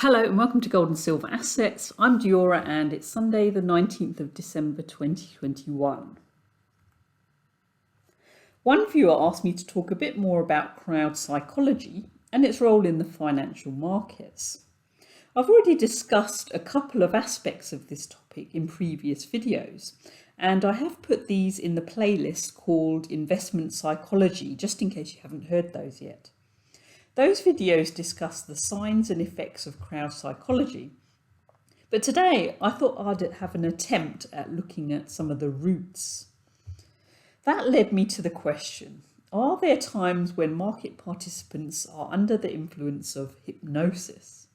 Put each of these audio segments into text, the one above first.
Hello and welcome to Gold and Silver Assets. I'm Diora and it's Sunday the 19th of December 2021. One viewer asked me to talk a bit more about crowd psychology and its role in the financial markets. I've already discussed a couple of aspects of this topic in previous videos, and I have put these in the playlist called Investment Psychology, just in case you haven't heard those yet. Those videos discuss the signs and effects of crowd psychology, but today I thought I'd have an attempt at looking at some of the roots. That led me to the question, are there times when market participants are under the influence of hypnosis?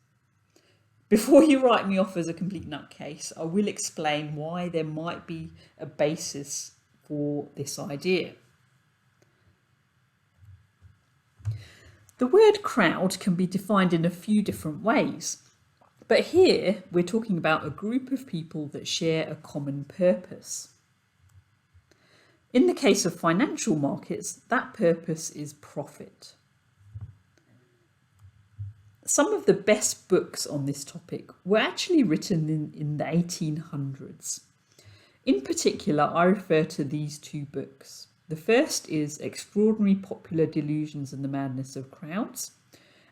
Before you write me off as a complete nutcase, I will explain why there might be a basis for this idea. The word crowd can be defined in a few different ways, but here we're talking about a group of people that share a common purpose. In the case of financial markets, that purpose is profit. Some of the best books on this topic were actually written in the 1800s. In particular, I refer to these two books. The first is Extraordinary Popular Delusions and the Madness of Crowds,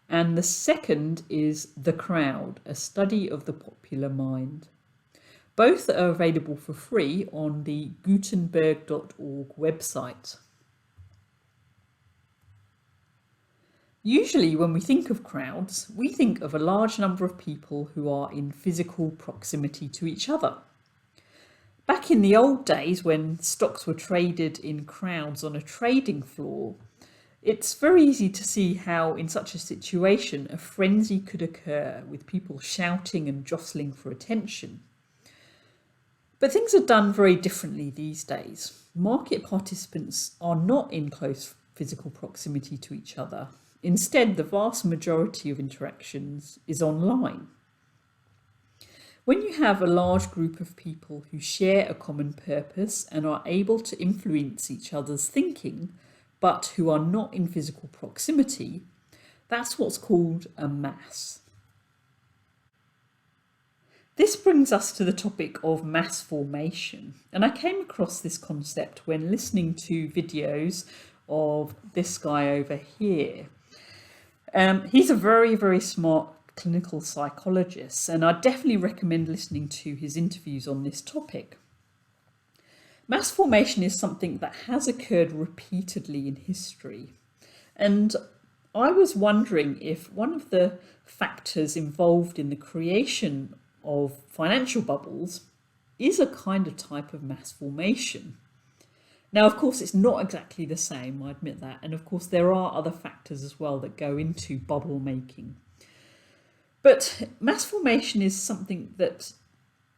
and the second is The Crowd, A Study of the Popular Mind. Both are available for free on the Gutenberg.org website. Usually when we think of crowds, we think of a large number of people who are in physical proximity to each other. Back in the old days when stocks were traded in crowds on a trading floor, it's very easy to see how in such a situation a frenzy could occur with people shouting and jostling for attention. But things are done very differently these days. Market participants are not in close physical proximity to each other. Instead, the vast majority of interactions is online. When you have a large group of people who share a common purpose and are able to influence each other's thinking, but who are not in physical proximity, that's what's called a mass. This brings us to the topic of mass formation, and I came across this concept when listening to videos of this guy over here. He's a very, very smart clinical psychologist, and I definitely recommend listening to his interviews on this topic. Mass formation is something that has occurred repeatedly in history, and I was wondering if one of the factors involved in the creation of financial bubbles is a kind of type of mass formation. Now, of course, it's not exactly the same, I admit that, and of course there are other factors as well that go into bubble making. But mass formation is something that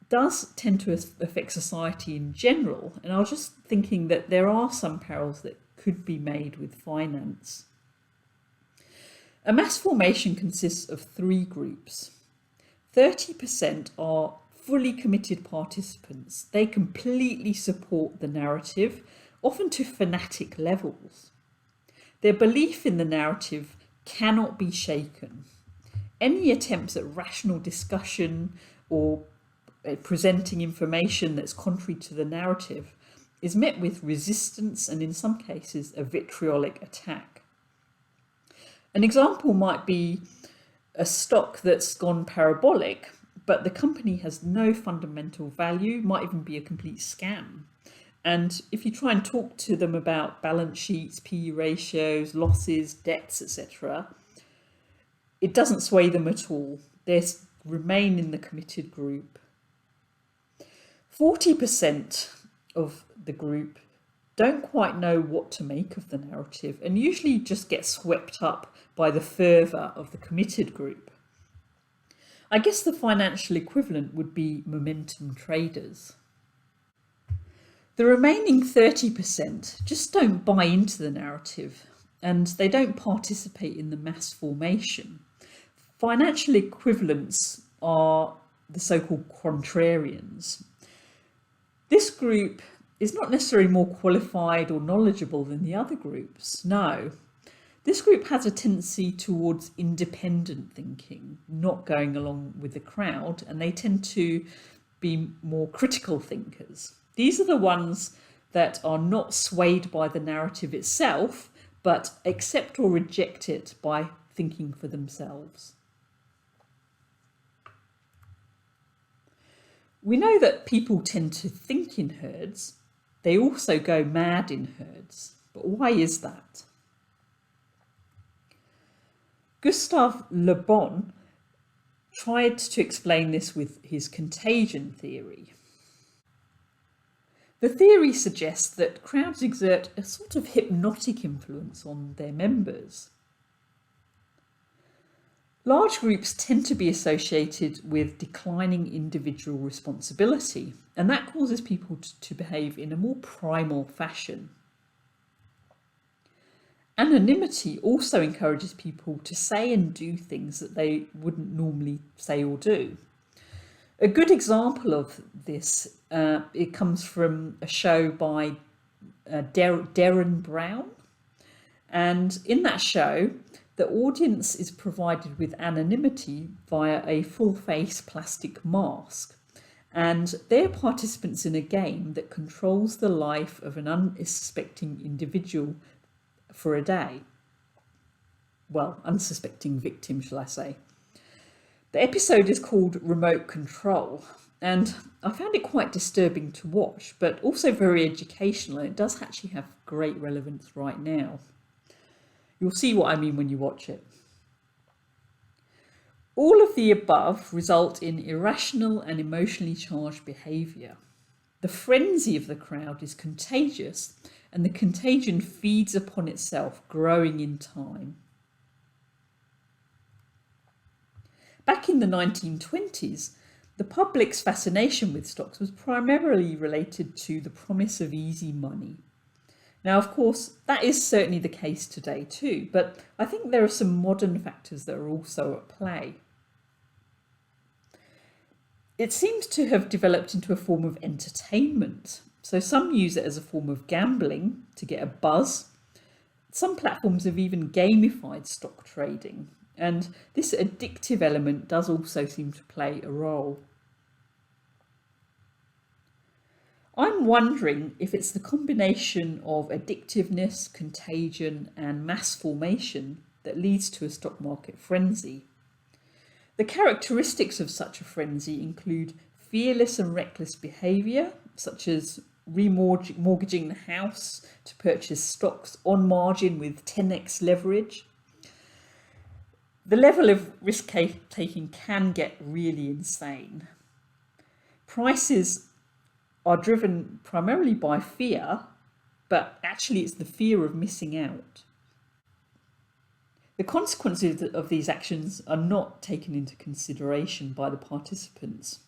does tend to affect society in general, and I was just thinking that there are some parallels that could be made with finance. A mass formation consists of three groups. 30% are fully committed participants. They completely support the narrative, often to fanatic levels. Their belief in the narrative cannot be shaken. Any attempts at rational discussion or presenting information that's contrary to the narrative is met with resistance and in some cases a vitriolic attack. An example might be a stock that's gone parabolic, but the company has no fundamental value, might even be a complete scam. And if you try and talk to them about balance sheets, PE ratios, losses, debts, etc., it doesn't sway them at all. They remain in the committed group. 40% of the group don't quite know what to make of the narrative and usually just get swept up by the fervour of the committed group. I guess the financial equivalent would be momentum traders. The remaining 30% just don't buy into the narrative and they don't participate in the mass formation. Financial equivalents are the so-called contrarians. This group is not necessarily more qualified or knowledgeable than the other groups, no. This group has a tendency towards independent thinking, not going along with the crowd, and they tend to be more critical thinkers. These are the ones that are not swayed by the narrative itself, but accept or reject it by thinking for themselves. We know that people tend to think in herds. They also go mad in herds. But why is that? Gustave Le Bon tried to explain this with his contagion theory. The theory suggests that crowds exert a sort of hypnotic influence on their members. Large groups tend to be associated with declining individual responsibility, and that causes people to behave in a more primal fashion. Anonymity also encourages people to say and do things that they wouldn't normally say or do. A good example of this, it comes from a show by Derren Brown. And in that show, the audience is provided with anonymity via a full-face plastic mask. And they're participants in a game that controls the life of an unsuspecting individual for a day. Well, unsuspecting victim, shall I say. The episode is called Remote Control, and I found it quite disturbing to watch, but also very educational, and it does actually have great relevance right now. You'll see what I mean when you watch it. All of the above result in irrational and emotionally charged behaviour. The frenzy of the crowd is contagious, and the contagion feeds upon itself, growing in time. Back in the 1920s, the public's fascination with stocks was primarily related to the promise of easy money. Now, of course, that is certainly the case today too, but I think there are some modern factors that are also at play. It seems to have developed into a form of entertainment. So some use it as a form of gambling to get a buzz. Some platforms have even gamified stock trading, and this addictive element does also seem to play a role. I'm wondering if it's the combination of addictiveness, contagion, and mass formation that leads to a stock market frenzy. The characteristics of such a frenzy include fearless and reckless behaviour, such as remortgaging the house to purchase stocks on margin with 10x leverage. The level of risk taking can get really insane. Prices are driven primarily by fear, but actually it's the fear of missing out. The consequences of these actions are not taken into consideration by the participants.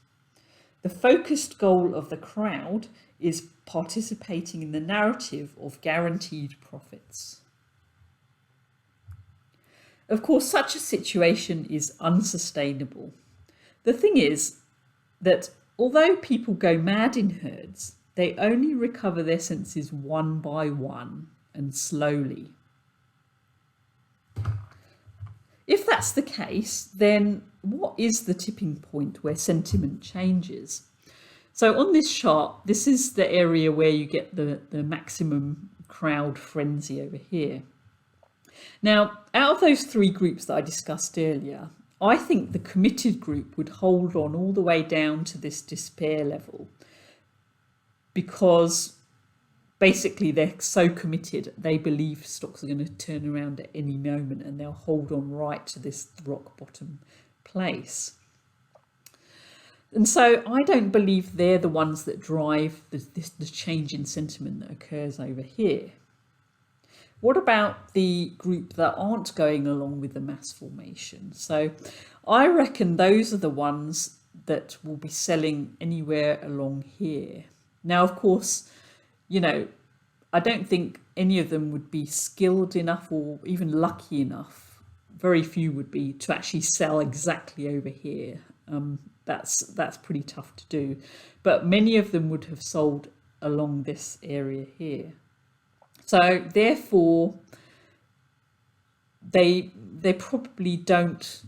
The focused goal of the crowd is participating in the narrative of guaranteed profits. Of course, such a situation is unsustainable. The thing is that although people go mad in herds, they only recover their senses one by one and slowly. If that's the case, then what is the tipping point where sentiment changes? So on this chart, this is the area where you get the maximum crowd frenzy over here. Now, out of those three groups that I discussed earlier, I think the committed group would hold on all the way down to this despair level, because basically they're so committed, they believe stocks are going to turn around at any moment, and they'll hold on right to this rock bottom place. And so I don't believe they're the ones that drive the change in sentiment that occurs over here. What about the group that aren't going along with the mass formation? So I reckon those are the ones that will be selling anywhere along here. Now, of course, you know, I don't think any of them would be skilled enough or even lucky enough. Very few would be to actually sell exactly over here. That's pretty tough to do. But many of them would have sold along this area here. So therefore, they probably don't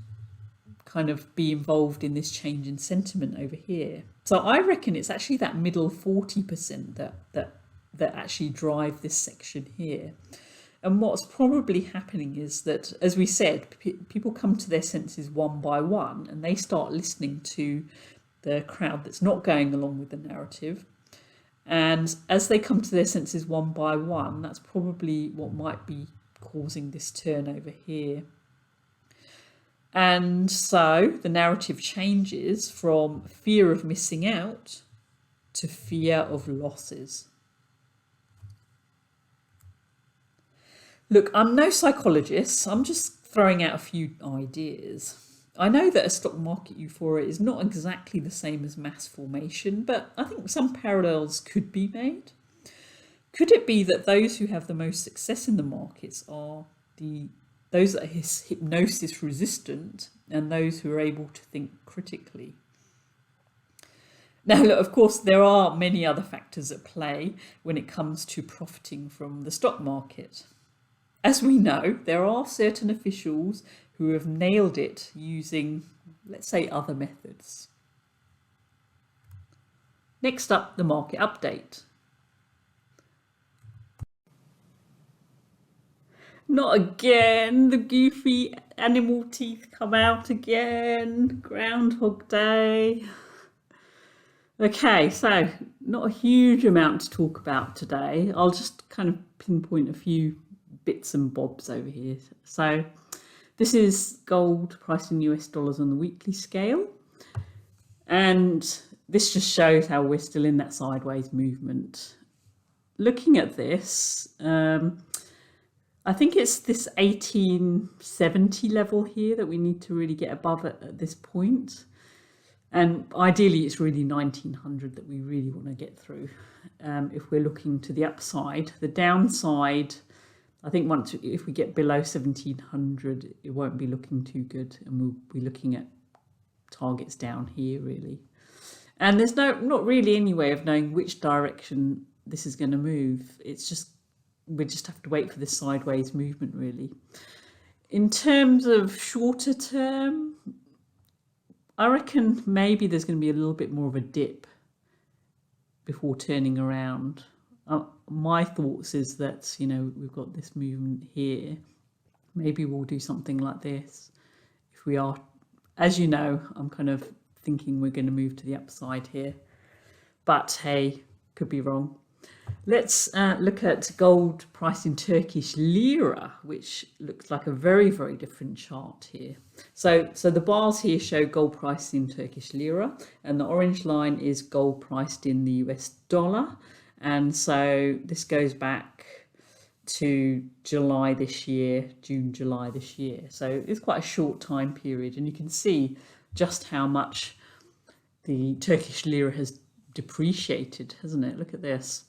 kind of be involved in this change in sentiment over here. So I reckon it's actually that middle 40% that actually drive this section here. And what's probably happening is that, as we said, people come to their senses one by one, and they start listening to the crowd that's not going along with the narrative. And as they come to their senses one by one, that's probably what might be causing this turn over here. And so the narrative changes from fear of missing out to fear of losses. Look, I'm no psychologist. I'm just throwing out a few ideas. I know that a stock market euphoria is not exactly the same as mass formation, but I think some parallels could be made. Could it be that those who have the most success in the markets are those that are hypnosis resistant and those who are able to think critically? Now, look, of course, there are many other factors at play when it comes to profiting from the stock market. As we know, there are certain officials who have nailed it using, let's say, other methods. Next up, the market update. Not again, the goofy animal teeth come out again. Groundhog Day. Okay, so not a huge amount to talk about today. I'll just kind of pinpoint a few bits and bobs over here. So this is gold priced in US dollars on the weekly scale. And this just shows how we're still in that sideways movement. Looking at this, I think it's this 1870 level here that we need to really get above at this point. And ideally, it's really 1900 that we really want to get through if we're looking to the upside. The downside, I think if we get below 1700, it won't be looking too good, and we'll be looking at targets down here really. And there's not really any way of knowing which direction this is going to move. It's just we just have to wait for this sideways movement really. In terms of shorter term, I reckon maybe there's going to be a little bit more of a dip before turning around. My thoughts is that, you know, we've got this movement here. Maybe we'll do something like this. If we are, as you know, I'm kind of thinking we're going to move to the upside here. But hey, could be wrong. Let's look at gold price in Turkish lira, which looks like a very, very different chart here. So the bars here show gold price in Turkish lira, and the orange line is gold priced in the US dollar. And so this goes back to July this year, June, July this year. So it's quite a short time period, and you can see just how much the Turkish lira has depreciated, hasn't it? Look at this.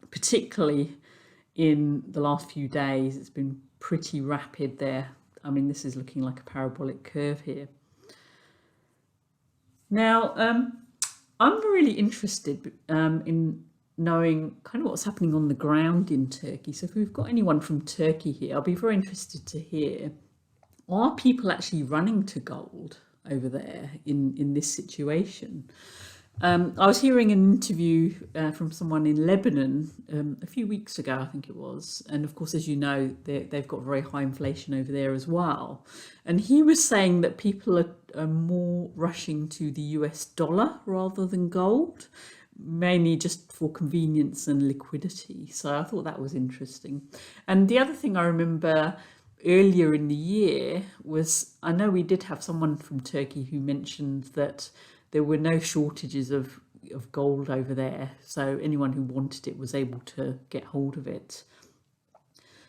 Particularly in the last few days, it's been pretty rapid there. I mean, this is looking like a parabolic curve here. Now, I'm really interested in knowing kind of what's happening on the ground in Turkey. So if we've got anyone from Turkey here, I'll be very interested to hear, are people actually running to gold over there in this situation? I was hearing an interview from someone in Lebanon a few weeks ago, I think it was. And of course, as you know, they've got very high inflation over there as well. And he was saying that people are more rushing to the US dollar rather than gold, mainly just for convenience and liquidity. So I thought that was interesting. And the other thing I remember earlier in the year was, I know we did have someone from Turkey who mentioned that there were no shortages of gold over there. So anyone who wanted it was able to get hold of it.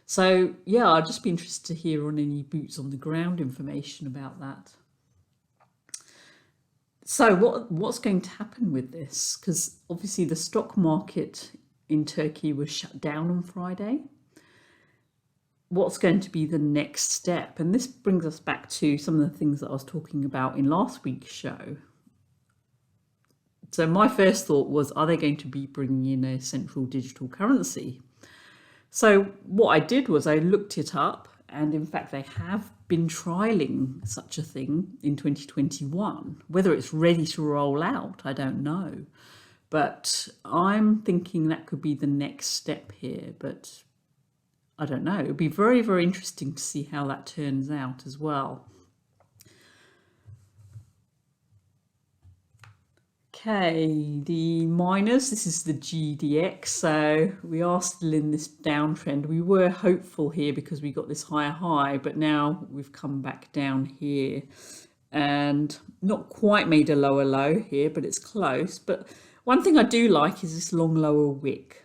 So yeah, I'd just be interested to hear on any boots on the ground information about that. So what's going to happen with this? Because obviously the stock market in Turkey was shut down on Friday. What's going to be the next step? And this brings us back to some of the things that I was talking about in last week's show. So my first thought was, are they going to be bringing in a central digital currency? So what I did was I looked it up, And in fact, they have been trialing such a thing in 2021. Whether it's ready to roll out, I don't know. But I'm thinking that could be the next step here. But I don't know. It'll be very, very interesting to see how that turns out as well. Okay, the miners, this is the GDX, so we are still in this downtrend. We were hopeful here because we got this higher high, but now we've come back down here and not quite made a lower low here, but it's close. But one thing I do like is this long lower wick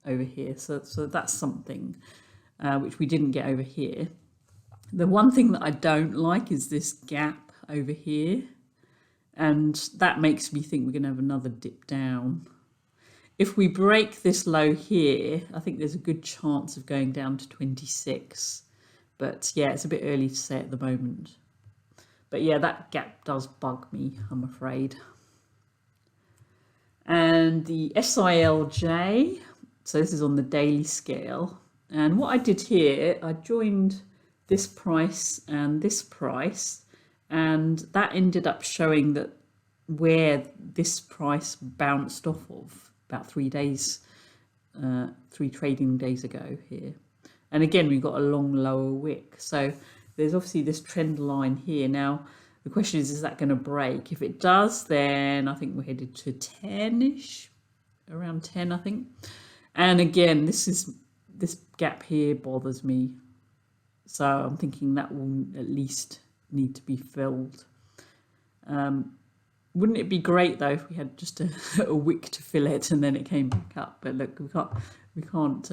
over here, so that's something which we didn't get over here. The one thing that I don't like is this gap over here. And that makes me think we're going to have another dip down. If we break this low here, I think there's a good chance of going down to 26. But yeah, it's a bit early to say at the moment. But yeah, that gap does bug me, I'm afraid. And the SILJ, so this is on the daily scale. And what I did here, I joined this price and this price. And that ended up showing that where this price bounced off of about 3 days, 3 trading days ago here. And again, we've got a long lower wick. So there's obviously this trend line here. Now, the question is that going to break? If it does, then I think we're headed to 10-ish, around 10, I think. And again, this gap here bothers me. So I'm thinking that will at least need to be filled. Wouldn't it be great though if we had just a wick to fill it and then it came back up? But look, we can't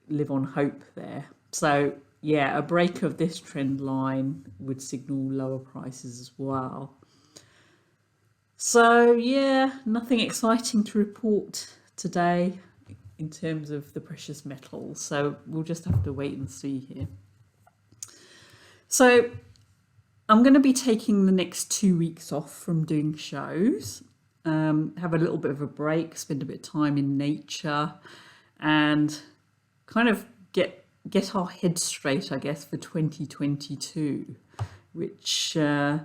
live on hope there. So yeah, a break of this trend line would signal lower prices as well. So yeah, nothing exciting to report today in terms of the precious metals. So we'll just have to wait and see here. So I'm going to be taking the next 2 weeks off from doing shows, have a little bit of a break, spend a bit of time in nature and kind of get our heads straight, I guess, for 2022, which I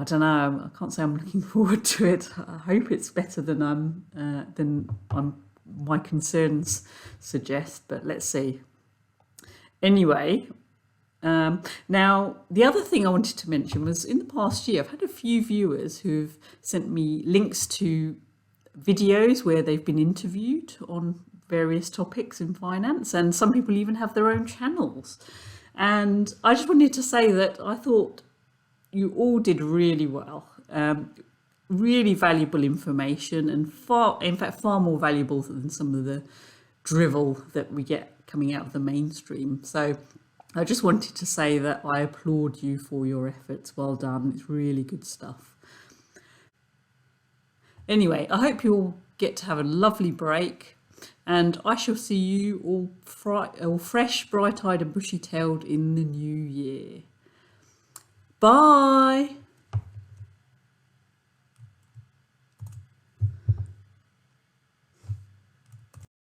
don't know, I can't say I'm looking forward to it. I hope it's better than my concerns suggest, but let's see. Anyway, now, the other thing I wanted to mention was in the past year, I've had a few viewers who've sent me links to videos where they've been interviewed on various topics in finance, and some people even have their own channels. And I just wanted to say that I thought you all did really well. Really valuable information, and in fact, far more valuable than some of the drivel that we get coming out of the mainstream. So I just wanted to say that I applaud you for your efforts. Well done. It's really good stuff. Anyway, I hope you all get to have a lovely break, and I shall see you all fresh, bright-eyed and bushy-tailed in the new year. Bye.